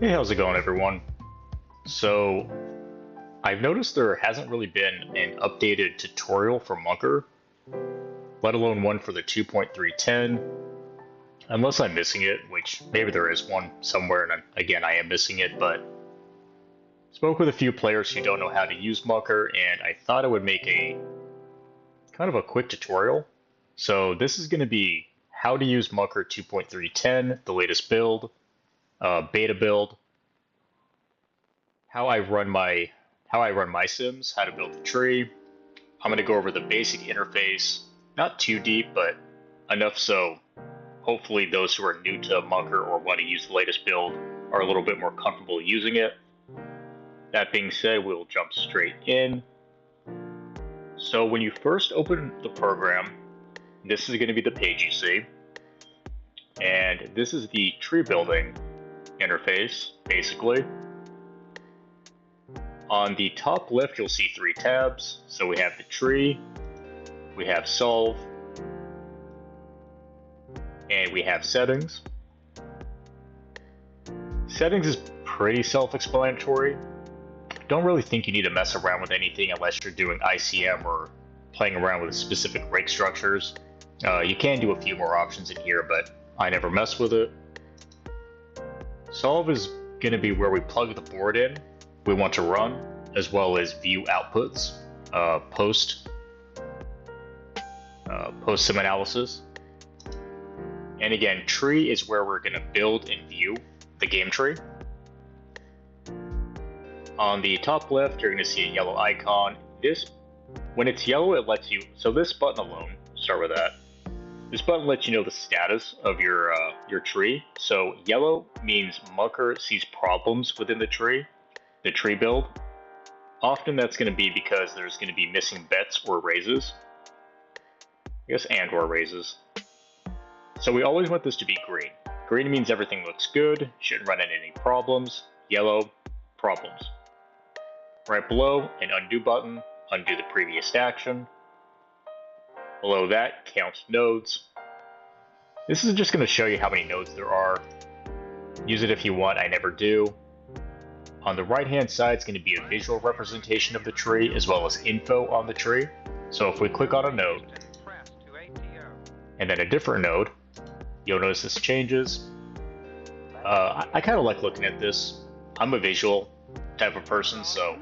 Hey, how's it going, everyone? So, I've noticed there hasn't really been an updated tutorial for Munker, let alone one for the 2.310, unless I'm missing it, which maybe there is one somewhere, and again, I am missing it, but spoke with a few players who don't know how to use Munker, and I thought I would make a kind of a quick tutorial. So, this is going to be how to use Munker 2.310, the latest build, beta build, how I run my sims, how to build the tree. I'm going to go over the basic interface, not too deep, but enough so hopefully those who are new to Munker or want to use the latest build are a little bit more comfortable using it. That being said, we'll jump straight in. So when you first open the program, this is going to be the page you see. And this is the tree building interface, basically. On the top left, you'll see three tabs. So we have the tree, we have solve, and we have settings. Settings is pretty self-explanatory. Don't really think you need to mess around with anything unless you're doing ICM or playing around with specific rake structures. You can do a few more options in here, but I never mess with it. Solve is going to be where we plug the board in we want to run, as well as view outputs, post sim analysis. And again, tree is where we're going to build and view the game tree. On the top left, you're going to see a yellow icon. When it's yellow, it lets you, so this button alone, start with that. This button lets you know the status of your tree. So yellow means Munker sees problems within the tree build. Often that's going to be because there's going to be missing bets or raises. I guess and or raises. So we always want this to be green. Green means everything looks good, shouldn't run into any problems. Yellow, problems. Right below, an undo button, undo the previous action. Below that, count nodes. This is just going to show you how many nodes there are. Use it if you want, I never do. On the right hand side is going to be a visual representation of the tree as well as info on the tree. So if we click on a node and then a different node, you'll notice this changes. I kind of like looking at this. I'm a visual type of person, so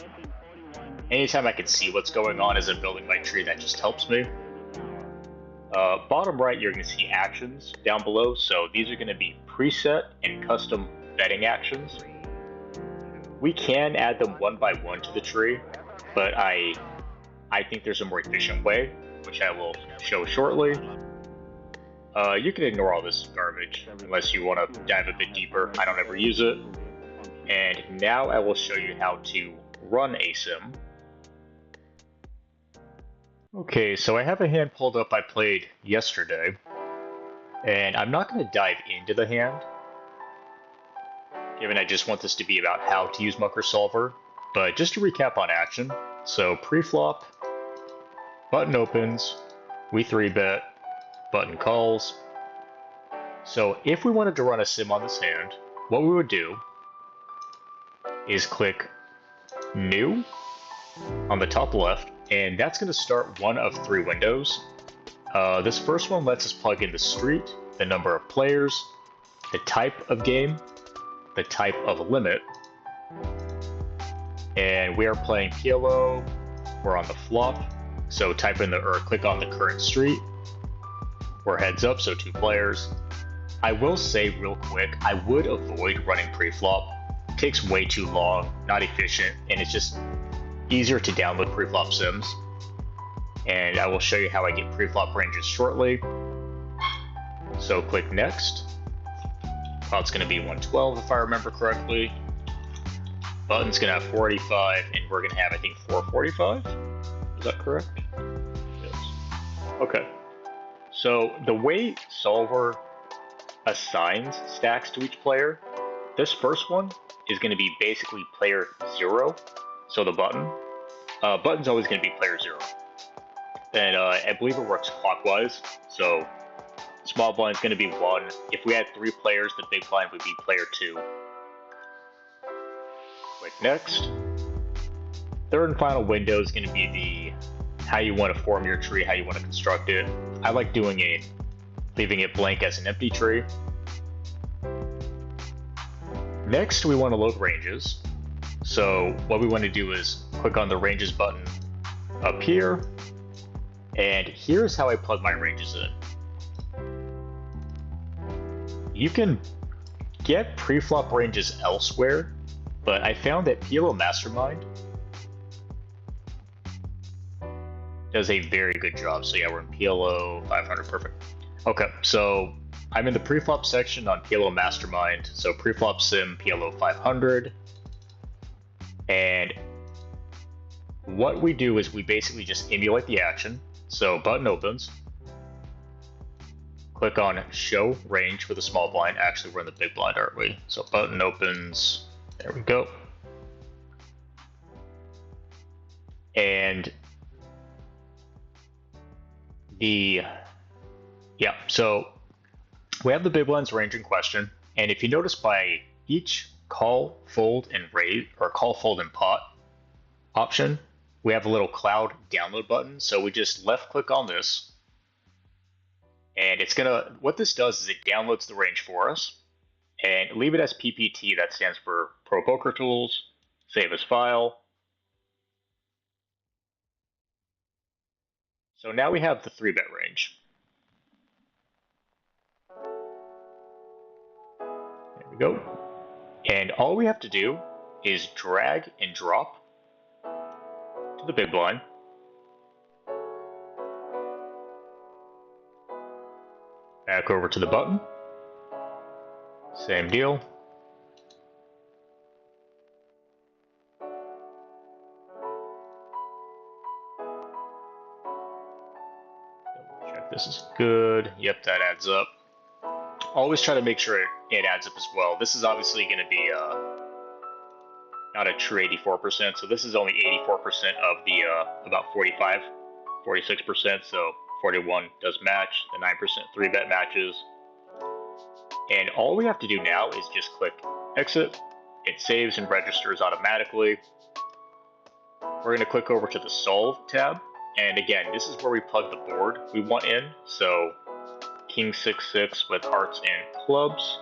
anytime I can see what's going on as I'm building my tree, that just helps me. Bottom right, you're going to see actions down below. So these are going to be preset and custom betting actions. We can add them one by one to the tree, but I think there's a more efficient way, which I will show shortly. You can ignore all this garbage unless you want to dive a bit deeper. I don't ever use it. And now I will show you how to run a sim. Okay, so I have a hand pulled up I played yesterday, and I'm not going to dive into the hand, given I just want this to be about how to use Munker Solver. But just to recap on action, so pre-flop, button opens, we 3-bet, button calls. So if we wanted to run a sim on this hand, what we would do is click New on the top left, and that's going to start one of three windows. This first one lets us plug in the street, the number of players, the type of game, the type of limit, and we are playing PLO. We're on the flop, so type in or click on the current street. We're heads up, so 2 players. I will say real quick, I would avoid running pre-flop. It takes way too long, not efficient, and it's just easier to download pre-flop sims. And I will show you how I get pre-flop ranges shortly. So click next. Pot's going to be 112 if I remember correctly. Button's going to have 485, and we're going to have, I think, 445? Is that correct? Yes. Okay. So the way Solver assigns stacks to each player, this first one is going to be basically player 0. So the button's always going to be player 0. And I believe it works clockwise. So small blind's going to be 1. If we had 3 players, the big blind would be player 2. Click next. Third and final window is going to be the how you want to form your tree, how you want to construct it. I like leaving it blank as an empty tree. Next, we want to load ranges. So what we want to do is click on the ranges button up here, and here's how I plug my ranges in. You can get preflop ranges elsewhere, but I found that PLO Mastermind does a very good job. So yeah, we're in PLO 500, perfect. Okay, so I'm in the preflop section on PLO Mastermind, so preflop sim PLO 500. And what we do is we basically just emulate the action. So button opens, click on show range for the small blind. Actually, we're in the big blind, aren't we? So button opens, there we go. And so we have the big blind's range in question. And if you notice by each call, fold, and raise, or call, fold, and pot option, we have a little cloud download button. So we just left click on this, and what this does is it downloads the range for us, and leave it as PPT, that stands for Pro Poker Tools, save as file. So now we have the 3-bet range. There we go. And all we have to do is drag and drop to the big blind. Back over to the button. Same deal. Double check this is good. Yep, that adds up. Always try to make sure it adds up as well. This is obviously going to be not a true 84%, so this is only 84% of the about 45, 46%, so 41 does match, the 9% 3-bet matches. And all we have to do now is just click exit. It saves and registers automatically. We're going to click over to the solve tab, and again, this is where we plug the board we want in. So King 6-6 with hearts and clubs.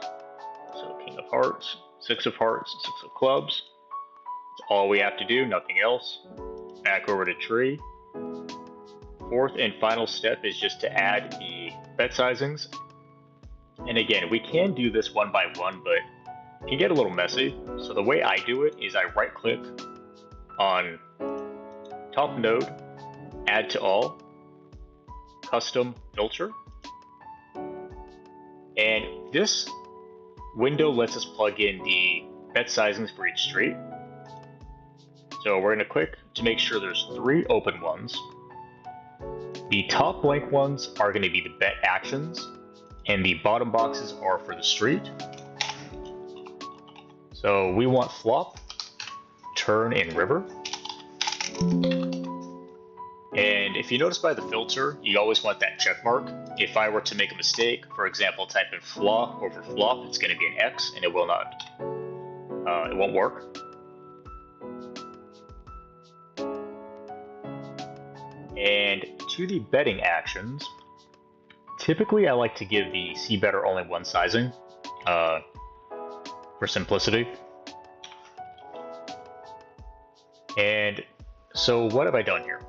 So King of Hearts, 6 of Hearts, 6 of Clubs. That's all we have to do, nothing else. Back over to tree. Fourth and final step is just to add the bet sizings. And again, we can do this one by one, but it can get a little messy. So the way I do it is I right click on top node, add to all, custom filter. And this window lets us plug in the bet sizings for each street. So we're going to click to make sure there's 3 open ones. The top blank ones are going to be the bet actions, and the bottom boxes are for the street. So we want flop, turn, and river. And if you notice by the filter, you always want that check mark. If I were to make a mistake, for example, type in flop over flop, it's going to be an X, and it will not. It won't work. And to the betting actions, typically I like to give the C better only one sizing for simplicity. And so what have I done here?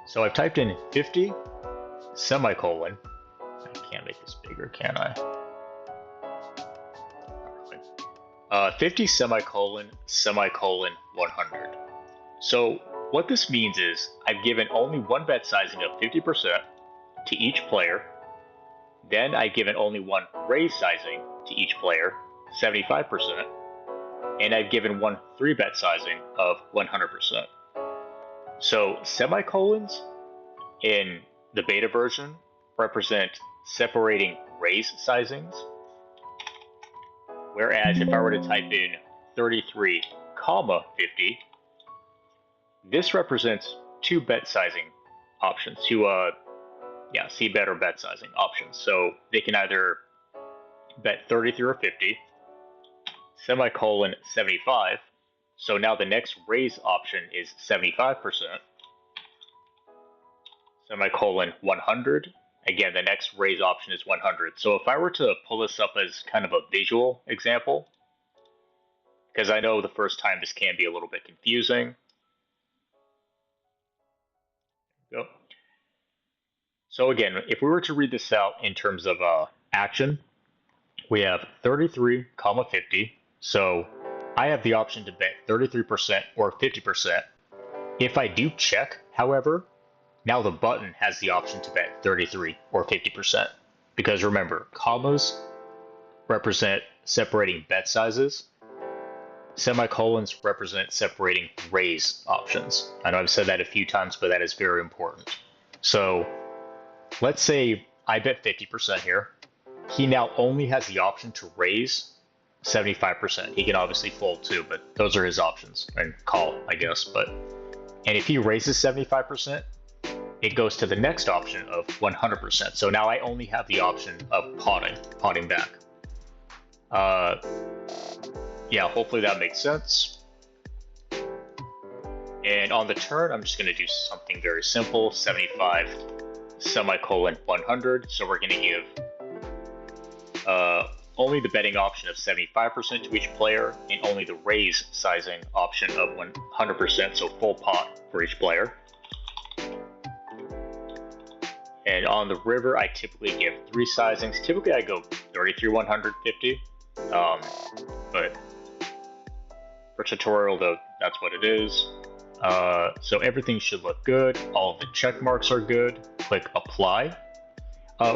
So I've typed in 50 semicolon. I can't make this bigger, can I? 50 semicolon 100. So what this means is I've given only one bet sizing of 50% to each player. Then I've given only one raise sizing to each player, 75%. And I've given one 3-bet sizing of 100%. So semicolons in the beta version represent separating raise sizings. Whereas if I were to type in 33, 50, this represents 2 bet sizing options, 2 C bet or bet sizing options. So they can either bet 33 or 50, semicolon 75, So now the next raise option is 75%, semicolon 100. Again, the next raise option is 100. So if I were to pull this up as kind of a visual example, because I know the first time this can be a little bit confusing. Go. So again, if we were to read this out in terms of action, we have 33, 50. So I have the option to bet 33% or 50%. If I do check, however, now the button has the option to bet 33 or 50%. Because remember, commas represent separating bet sizes. Semicolons represent separating raise options. I know I've said that a few times, but that is very important. So let's say I bet 50% here. He now only has the option to raise 75%. He can obviously fold too, but those are his options, and call, I guess. And if he raises 75%, it goes to the next option of 100%. So now I only have the option of potting back. Yeah, hopefully that makes sense. And on the turn, I'm just going to do something very simple, 75 semicolon 100. So we're going to give only the betting option of 75% to each player, and only the raise sizing option of 100%, so full pot for each player. And on the river, I typically give 3 sizings. Typically, I go 33, 150. But for tutorial, though, that's what it is. So everything should look good. All of the check marks are good. Click apply.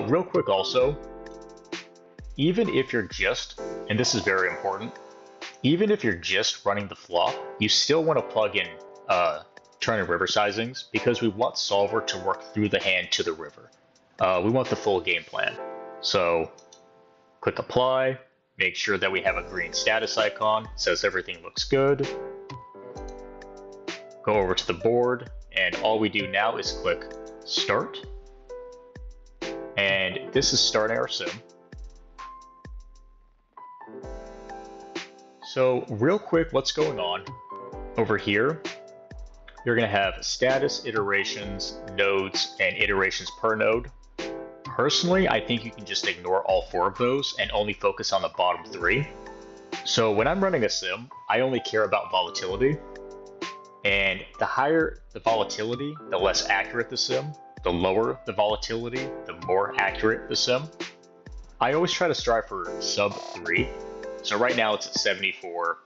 Real quick also, even if you're just, and this is very important, even if you're just running the flop, you still want to plug in turn and river sizings, because we want solver to work through the hand to the river. We want the full game plan. So click apply, make sure that we have a green status icon, says everything looks good. Go over to the board, and all we do now is click start. And this is starting our sim. So real quick, what's going on over here? You're going to have status, iterations, nodes, and iterations per node. Personally, I think you can just ignore all 4 of those and only focus on the bottom 3. So when I'm running a sim, I only care about volatility. And the higher the volatility, the less accurate the sim. The lower the volatility, the more accurate the sim. I always try to strive for sub 3. So right now it's at 74.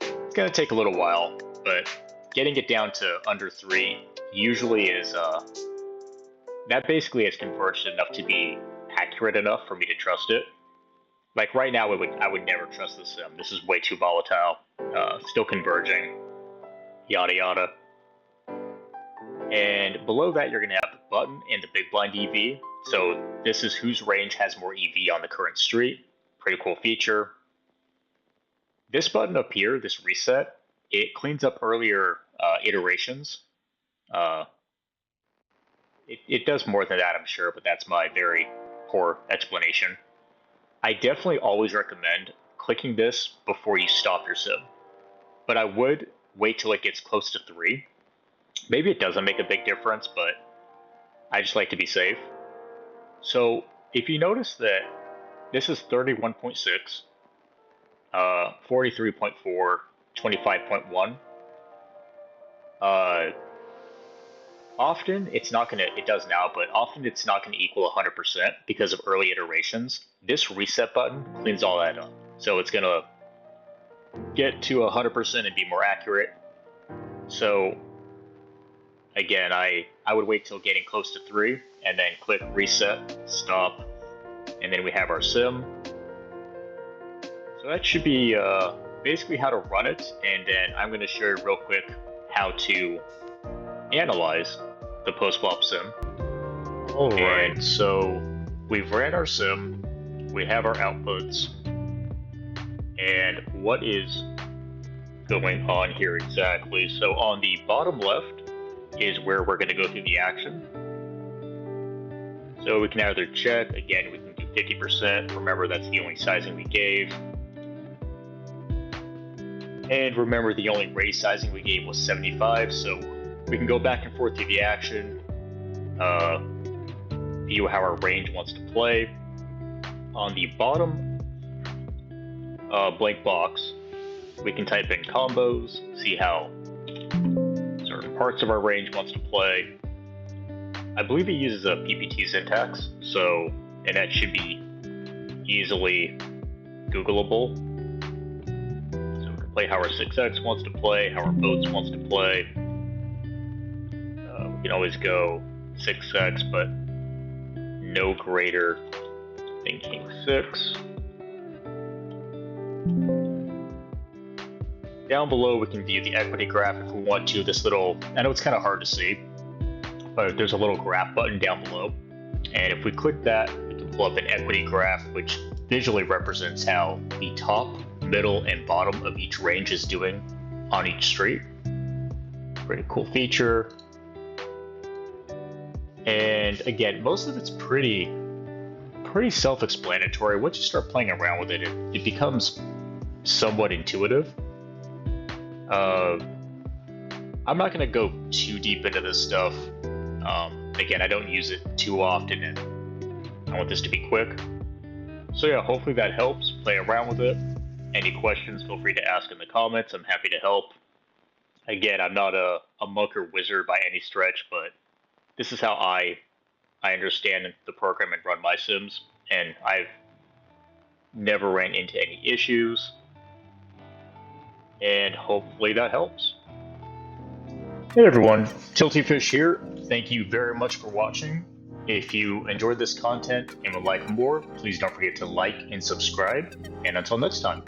It's going to take a little while, but getting it down to under 3 usually is, that basically has converged enough to be accurate enough for me to trust it. Like right now, I would never trust the sim. This is way too volatile. Still converging, yada yada. And below that, you're going to have the button and the big blind EV. So this is whose range has more EV on the current street. Pretty cool feature. This button up here, this reset, it cleans up earlier iterations. It does more than that, I'm sure, but that's my very poor explanation. I definitely always recommend clicking this before you stop your sim, but I would wait till it gets close to 3. Maybe it doesn't make a big difference, but I just like to be safe. So if you notice that this is 31.6, 43.4, 25.1, often it's not gonna, it does now, but often it's not gonna equal 100% because of early iterations. This reset button cleans all that up. So it's gonna get to 100% and be more accurate. So again, I would wait till getting close to 3 and then click reset, stop, and then we have our sim. So that should be basically how to run it, and then I'm going to show you real quick how to analyze the post-flop sim. Alright, and so we've ran our sim, we have our outputs, and what is going on here exactly? So on the bottom left is where we're going to go through the action. So we can either check, again, we can do 50%, remember that's the only sizing we gave. And remember, the only race sizing we gave was 75, so we can go back and forth through the action, view how our range wants to play. On the bottom blank box, we can type in combos, see how certain parts of our range wants to play. I believe it uses a PPT syntax, and that should be easily Googleable. So we can play how our 6X wants to play, how our boats wants to play. We can always go 6X, but no greater than King 6. Down below, we can view the equity graph if we want to. This little, I know it's kind of hard to see, but there's a little graph button down below. And if we click that, we can pull up an equity graph, which visually represents how the top, middle, and bottom of each range is doing on each street. Pretty cool feature. And again, most of it's pretty self-explanatory. Once you start playing around with it, it becomes somewhat intuitive. I'm not going to go too deep into this stuff. Again, I don't use it too often, and I want this to be quick. So yeah, hopefully that helps. Play around with it. Any questions, feel free to ask in the comments. I'm happy to help. Again, I'm not a monk or wizard by any stretch, but this is how I understand the program and run my sims, and I've never ran into any issues, and hopefully that helps. Hey everyone, Tiltyfish here. Thank you very much for watching. If you enjoyed this content and would like more, please don't forget to like and subscribe, and until next time.